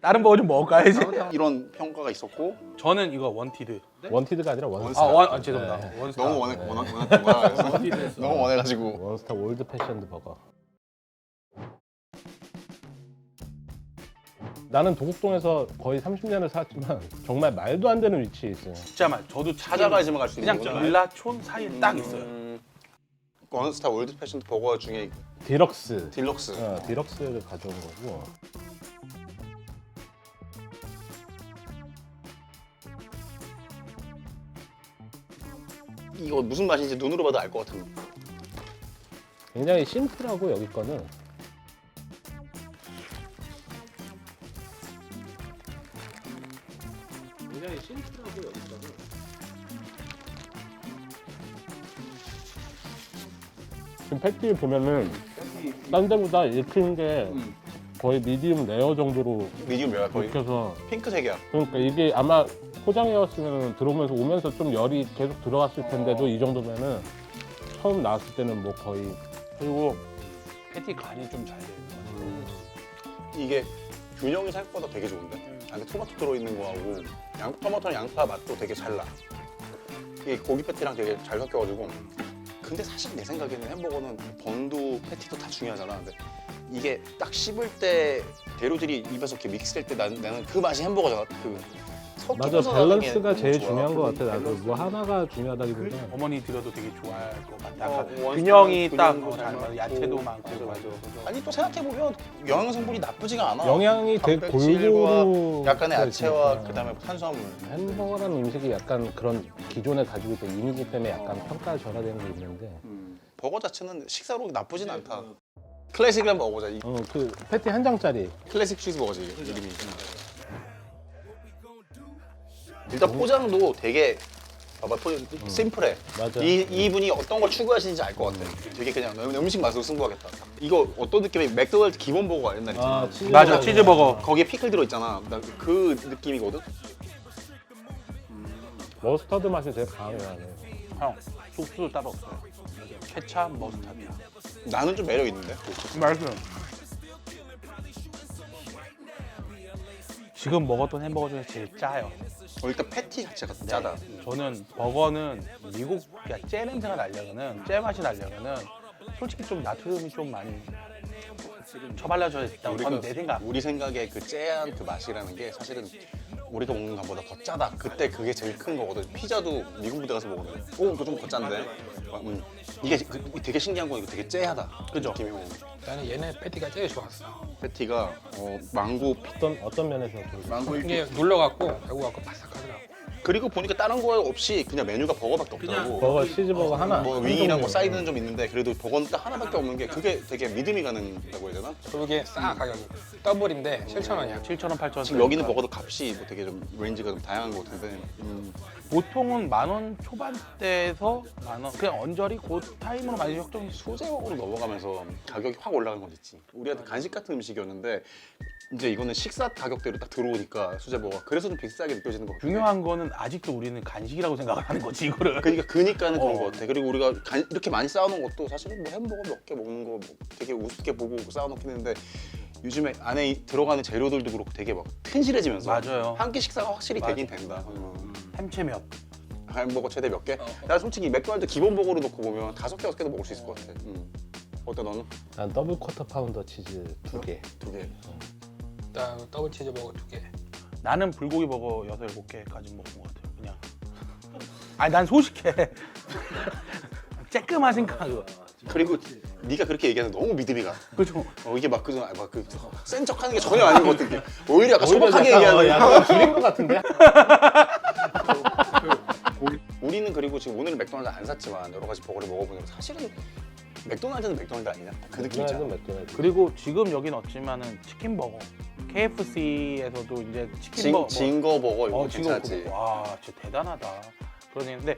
다른 버거 좀 먹어야지. 이런 평가가 있었고 저는 이거 원티드. 원티드가 아니라 원스타. 죄송합니다. 원스타. 너무 원했던 거야. 그래서 너무 원해가지고 원스타 올드 패션드 버거. 나는 도곡동에서 거의 30년을 살았지만 정말 말도 안 되는 위치에 있어요. 진짜 말. 저도 찾아가야지만 갈 수 있는 그냥 거구나. 빌라촌 사이에 딱 있어요. 원스타 올드 패션 버거 중에 디럭스. 딜럭스. 디럭스를 가져온 거고. 이거 무슨 맛인지 눈으로 봐도 알 것 같은. 굉장히 심플하고 여기 거는 굉장히 심플하고 여기 거는 지금 패티 보면은 딴 데보다 익힌 게 거의 미디움 레어 정도로 미디움 레어 거의 익혀서 핑크색이야. 그러니까 이게 아마 포장이었으면 들어오면서 오면서 좀 열이 계속 들어갔을 텐데도 이 정도면은 처음 나왔을 때는 뭐 거의 그리고 패티 간이 좀 잘 돼요. 이게 균형이 생각보다 되게 좋은데. 안에 토마토 들어있는 거하고 토마토랑 양파 맛도 되게 잘 나. 이게 고기 패티랑 되게 잘 섞여가지고. 근데 사실 내 생각에는 햄버거는 번도 패티도 다 중요하잖아. 근데 이게 딱 씹을 때 재료들이 입에서 이렇게 믹스될 때 나는 그 맛이 햄버거잖아. 맞아, 밸런스가 제일 중요한 것 같아. 나도 뭐 하나가 중요하다기보다 어머니 들어도 되게 좋아할 것 같아. 원스타는 균형이 딱 균형도 잘 맞아. 야채도 많고. 맞아. 아니 또 생각해보면 영양 성분이 나쁘지가 않아. 영양이 되게 단백질과 골고루 약간의 야채와 있으니까. 그다음에 탄수화물. 햄버거라는 음식이 약간 그런 기존에 가지고 있던 이미지 때문에 약간 평가 절하되는 게 있는데 버거 자체는 식사로 나쁘진 않다. 클래식을 한번 먹어보자. 이 그 패티 한 장짜리 클래식 치즈버거지 이름이. 일단 포장도 되게 봐봐 심플해. 맞아. 이분이 어떤 걸 추구하시는지 알 것 같아. 되게 그냥 음식 맛으로 승부하겠다. 이거 어떤 느낌이 맥도날드 기본 버거가 옛날 있잖아. 치즈버거. 맞아, 치즈버거. 거기에 피클 들어있잖아. 나 그 느낌이거든. 머스타드 맛이 되게 강해요. 형, 소스도 따로 없어요. 케찹, 머스타드야. 나는 좀 매력 있는데. 맛있어요. 지금 먹었던 햄버거 중에 제일 짜요. 일단 패티 자체가 짜다. 저는 버거는 미국 잼 냄새가 나려면은 잼 맛이 나려면은 솔직히 좀 나트륨이 좀 많이 처발라져야 있다고 저는 내 생각. 우리 생각에 그 째한 그 맛이라는 게 사실은 우리가 먹는 것보다 더 짜다. 그때 그게 제일 큰 거거든. 피자도 미국 부대 가서 먹으면 이거 좀 더 짠데. 이게 되게 신기한 건 이거 되게 째하다. 그죠? 느낌이. 나는 얘네 패티가 제일 좋았어. 패티가 망고 어떤 면에서 좀 망고 이게 눌러갖고 배고갖고 바삭하더라고. 그리고 보니까 다른 거 없이 그냥 메뉴가 버거밖에 없더라고. 버거 치즈버거 하나. 뭐 윙이랑 뭐 사이드는 좀 있는데 그래도 버거는 딱 하나밖에 없는 게 그게 되게 믿음이 가는다고 해야 되나? 그리고 이게 싸 가격이. 더블인데 7,000원이야. 7,000원, 8,000원. 지금 여기는 버거도 값이 뭐 되게 좀 레인지가 좀 다양한 것 같은데 보통은 10,000원 초반대에서 10,000원. 그냥 언저리 그 타임으로 많이 확정이 소재먹으로 넘어가면서 가격이 확 올라간 건 있지. 우리한테 간식 같은 음식이었는데 이제 이거는 식사 가격대로 딱 들어오니까 수제버거가 그래서 좀 비싸게 느껴지는 것 같아. 중요한 거는 아직도 우리는 간식이라고 생각을 하는 거지 이거를. 그러니까는 그런 것 같아. 그리고 우리가 이렇게 많이 쌓아놓은 것도 사실은 뭐 햄버거 몇 개 먹는 거 뭐 되게 우습게 보고 쌓아놓긴 했는데 요즘에 안에 들어가는 재료들도 그렇고 되게 막 튼실해지면서 맞아요. 한 끼 식사가 확실히 되긴 된다. 햄채면. 햄버거 최대 몇 개? 나 솔직히 맥도날드 기본 버거로 놓고 보면 5개, 6개도 먹을 수 있을 것 같아. 어때 너는? 난 더블 쿼터 파운더 치즈 2개. 2개. 일단 더블 치즈버거 2개. 나는 불고기 버거 6, 7개까지 먹은 것 같아요. 그냥. 아니 난 소식해. 쬐끔하신가 그거. 그리고 네가 그렇게 얘기하는 너무 믿음이 가. 그죠? 이게 막센 척하는 게 전혀 아닌 것 같은 게 오히려 약간 소박하게 얘기하는 약간 줄인 것 같은데? 우리는 그리고 지금 오늘은 맥도날드 안 샀지만 여러 가지 버거를 먹어보니까 사실은 맥도날드는 맥도날드 아니냐? 그 느낌 있잖아. 맥도날드. 그리고 지금 여긴 없지만은 치킨 버거. KFC에서도 이제 치킨 버거. 징거 버거 이거 징거 괜찮지. 버거. 와, 진짜 대단하다. 그런데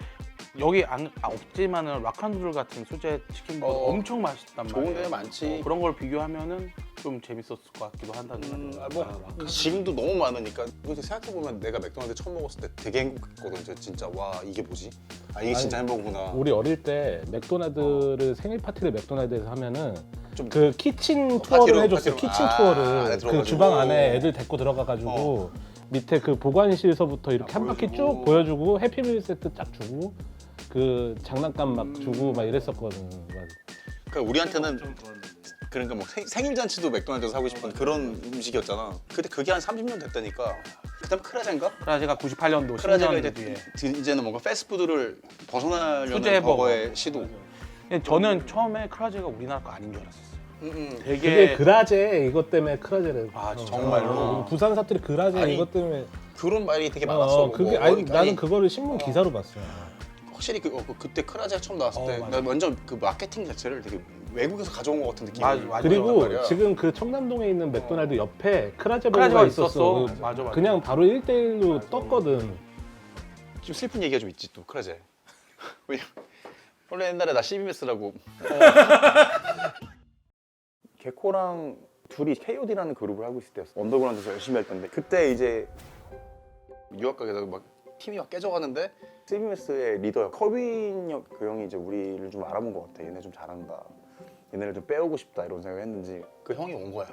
여기 없지만은 락한누들 같은 수제 치킨 버거 엄청 맛있단 말이에요. 좋은 데는 많지. 그런 걸 비교하면은 좀 재밌었을 것 같기도 한다는 생각이 지금도 너무 많으니까 그래서 생각해보면 내가 맥도날드 처음 먹었을 때 되게 행복했거든. 진짜 와 이게 뭐지? 이게 진짜 햄버거구나. 우리 어릴 때 맥도날드를 생일 파티를 맥도날드에서 하면은 좀 그 키친 파티룸, 투어를 해줬어. 파티룸. 키친 안에 투어를 그 들어가지고. 주방 안에 애들 데리고 들어가가지고 밑에 그 보관실서부터 이렇게 한 바퀴 쭉 보여주고 해피밀 세트 쫙 주고 그 장난감 막 주고 막 이랬었거든. 맞아. 그러니까 우리한테는 그러니까 뭐 생일 잔치도 맥도날드에서 하고 싶은 그런 음식이었잖아. 근데 그게 한 30년 됐다니까. 그다음 크라젠가? 크라제가 98년도 크라제가 10년 이제 뒤에. 이제는 뭔가 패스트푸드를 벗어나려는 수제 버거. 버거의 시도. 근데 저는 처음에 크라제가 우리나라 거 아닌 줄 알았었어요. 그게 되게 그라제 이것 때문에 크라제를. 아, 진짜 정말로? 부산 사투리 그라제 아니, 이것 때문에. 그런 말이 되게 많았어. 그게 뭐, 아니, 나는 그거를 신문 기사로 봤어. 확실히 그때 크라제가 처음 나왔을 때 맞아. 나 완전 그 마케팅 자체를 되게 외국에서 가져온 것 같은 느낌이 맞아. 그리고 말이야. 지금 그 청담동에 있는 맥도날드 옆에 크라제 크라제가 버거가 있었어. 있었어. 맞아. 그냥 바로 1대1로 떴거든. 좀 슬픈 얘기가 좀 있지 또 크라제. 왜냐 원래 옛날에 나 CBMS라고 개코랑 둘이 KOD라는 그룹을 하고 있을 때였어. 언더그라운드에서 열심히 할 때인데 그때 이제 유학 가게다가 막 팀이 막 깨져가는데 CBMS의 리더 커빈 그 형이 이제 우리를 좀 알아본 것 같아. 얘네 좀 잘한다. 얘네를 좀 빼오고 싶다 이런 생각했는지 그 형이 온 거야.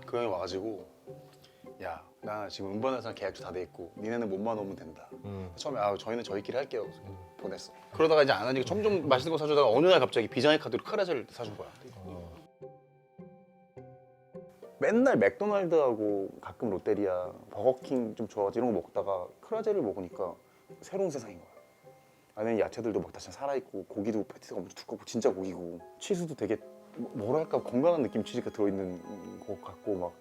그 형이 와가지고 야, 나 지금 음반회사랑 계약도 다 돼 있고 니네는 몸만 오면 된다. 처음에 저희는 저희끼리 할게요. 그래서 보냈어. 그러다가 이제 안 하니까 점점 맛있는 거 사주다가 어느 날 갑자기 비장의 카드로 크라제를 사준 거야. 맨날 맥도날드하고 가끔 롯데리아, 버거킹 좀 좋아하지 이런 거 먹다가 크라제를 먹으니까 새로운 세상인 거야. 안에 야채들도 막 다시 살아있고 고기도 패티가 엄청 두껍고 진짜 고기고 치즈도 되게 뭐랄까 건강한 느낌 치즈가 들어있는 것 같고 막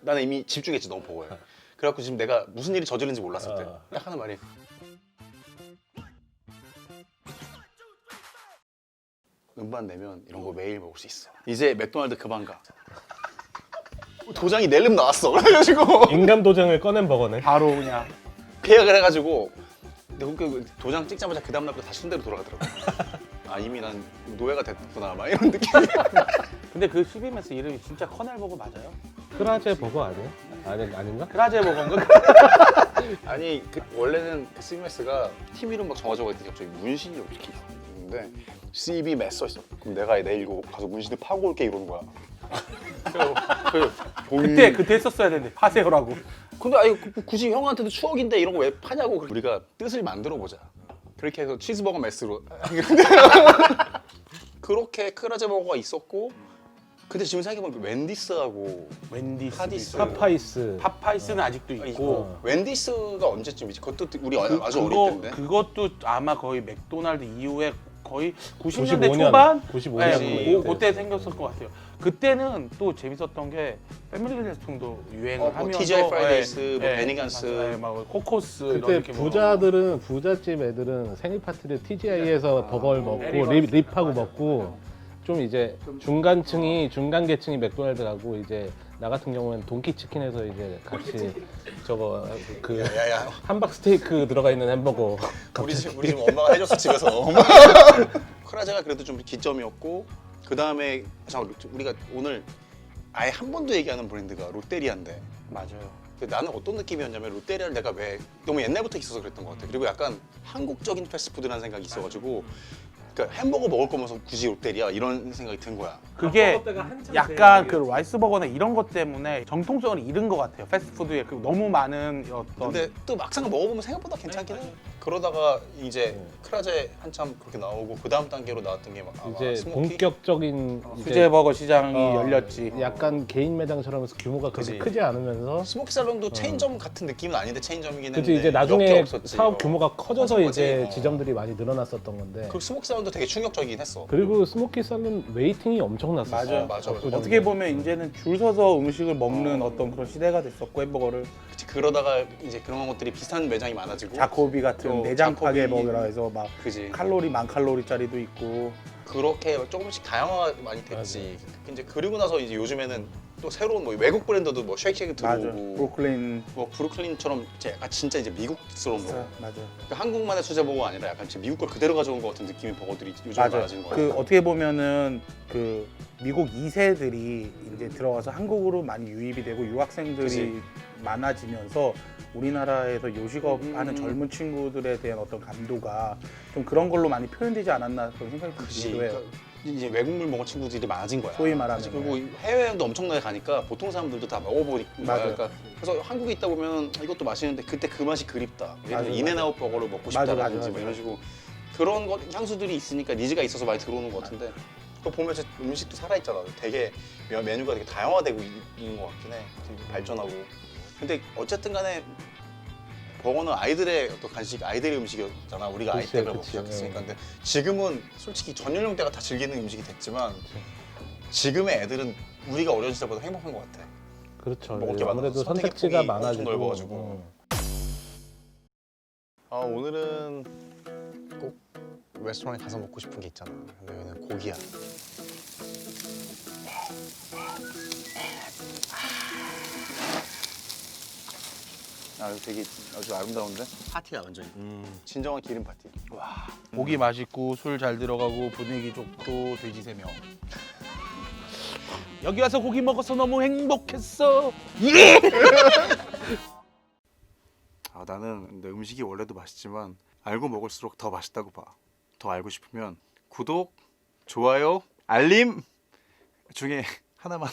나는 이미 집중했지 너무 버거에. 그래갖고 지금 내가 무슨 일이 저지른지 몰랐을 때 딱 하는 말이 음반 내면 이런 거 매일 먹을 수 있어. 이제 맥도날드 그만 가. 도장이 낼름 나왔어. 그래가지고 인감 도장을 꺼낸 버거네. 바로 그냥 계약을 해가지고 근데 그 도장 찍자마자 그 다음날부터 다시 순대로 돌아가더라고. 아 이미 난 노예가 됐구나 막 이런 느낌. 근데 그 CBMS 이름이 진짜 커넬 버거 맞아요? 크라제 버거 아니야? 아닌가? 크라제 버거인가? 아니 원래는 그 CBMS가 팀 이름 막 정하자고 했더니 갑자기 문신이 이렇게 있는데 CBMS 써있어. 그럼 내가 내일 이거 가서 문신을 파고 올게 이러는 거야. 그때 했었어야 되는데 하세요라고. 근데 아니 굳이 형한테도 추억인데 이런 거 왜 파냐고. 우리가 뜻을 만들어 보자. 그렇게 해서 치즈버거 메스로 그렇게 크라제 버거가 있었고 근데 지금 생각해보면 웬디스하고 웬디스, 파디스. 파파이스. 파파이스는 아직도 있고. 웬디스가 언제쯤이지? 그것도 우리 아주 어릴 때인데. 그것도 아마 거의 맥도날드 이후에 거의 90년대 95년, 초반? 95년 네, 그때 생겼을 것 같아요. 그때는 또 재밌었던 게 패밀리 레스토랑도 유행을 뭐 하면서 TGI 프라이데이스, 뭐 베니간스. 막 코코스 그때 이런 느낌으로. 부자들은 부잣집 애들은 생일 파티를 TGI에서 버거를 먹고 에리건스. 립하고 먹고 좀 이제 중간 계층이 맥도날드 가고 이제 나 같은 경우는 돈키 치킨에서 이제 같이 저거 그 야야 함박 스테이크 들어가 있는 햄버거 우리 집 엄마가 해줬어 집에서. 크라제가 그래도 좀 기점이었고 그 다음에 우리가 오늘 아예 한 번도 얘기하는 브랜드가 롯데리아인데 맞아요. 근데 나는 어떤 느낌이었냐면 롯데리아를 내가 왜 너무 옛날부터 있어서 그랬던 것 같아. 그리고 약간 한국적인 패스트푸드라는 생각이 있어가지고 그러니까 햄버거 먹을 거면서 굳이 롯데리아 이런 생각이 든 거야. 그게 약간 그 라이스 버거나 이런 것 때문에 정통성을 잃은 것 같아요. 패스트푸드에 그 너무 많은 어떤 근데 또 막상 먹어보면 생각보다 괜찮긴 해. 그러다가 이제 크라제 한참 그렇게 나오고 그 다음 단계로 나왔던 게 막 이제 스모키? 본격적인 이제 수제 버거 시장이 어, 열렸지. 약간 개인 매장처럼 해서 규모가 그렇게 그지. 크지 않으면서 스모키 살롱도 체인점 같은 느낌은 아닌데 체인점이긴 했는데 그치 이제 몇 개 나중에 없었지. 사업 규모가 커져서 커진 이제 거지. 지점들이 많이 늘어났었던 건데 그 스모키 살롱도 되게 충격적이긴 했어. 그리고 스모키 살론 웨이팅이 엄청났었어. 맞아. 맞아. 어떻게 보면 이제는 줄 서서 음식을 먹는 어떤 그런 시대가 됐었고 햄버거를 그치, 그러다가 이제 그런 것들이 비슷한 매장이 많아지고 자코비 같은 내장 파괴 먹으라 해서 막 그지. 칼로리 만 칼로리짜리도 있고. 그렇게 조금씩 다양화가 많이 됐지. 이제 그리고 나서 이제 요즘에는 또 새로운 뭐 외국 브랜드도 뭐 쉐이크쉐이크 맞아. 들어오고 브루클린. 뭐 브루클린처럼 이제 약간 진짜 이제 미국스러운 거. 맞아. 그러니까 한국만의 수제 버거가 아니라 약간 진짜 미국 걸 그대로 가져온 것 같은 느낌의 버거들이 요즘 맞아. 많아진 거야. 그 어떻게 보면은 그 미국 2세들이 이제 들어가서 한국으로 많이 유입이 되고 유학생들이 그치. 많아지면서 우리나라에서 요식업 하는 젊은 친구들에 대한 어떤 감도가 좀 그런 걸로 많이 표현되지 않았나 그런 생각이 좀 그치. 들기도 해요. 그러니까 이제 외국물 먹은 친구들이 많아진 거야. 소위 말하는. 사실 그리고 해외여행도 엄청나게 가니까 보통 사람들도 다 먹어보니까. 맞아요. 그러니까 그래서 한국에 있다 보면 이것도 맛있는데 그때 그 맛이 그립다. 예를 들어 맞아요, 인앤아웃 버거를 먹고 맞아요, 싶다라든지 맞아요, 뭐 이런 맞아요. 식으로 그런 것 향수들이 있으니까 니즈가 있어서 많이 들어오는 것 같은데 그거 보면 진짜 음식도 살아있잖아. 되게 메뉴가 되게 다양화되고 있는 것 같긴 해. 되게 발전하고. 근데 어쨌든 간에 버거는 아이들의 어떤 간식, 아이들의 음식이었잖아. 우리가 아이 그치, 때를 먹고 그치. 시작했으니까. 근데 지금은 솔직히 전 연령대가 다 즐기는 음식이 됐지만 지금의 애들은 우리가 어렸을 때보다 행복한 것 같아. 그렇죠. 먹을 게 아무래도 많아서 선택의 선택지가 폭이 엄청 많아지고 넓어가지고. 아 오늘은 꼭 레스토랑에 가서 먹고 싶은 게 있잖아. 근데 여기는 고기야. 아 이거 되게 아주 아름다운데? 파티야 완전히. 진정한 기름 파티. 와, 고기 맛있고 술 잘 들어가고 분위기 좋고 돼지 3명. 여기 와서 고기 먹어서 너무 행복했어. 아 나는 근데 음식이 원래도 맛있지만 알고 먹을수록 더 맛있다고 봐. 더 알고 싶으면 구독, 좋아요, 알림 중에 하나만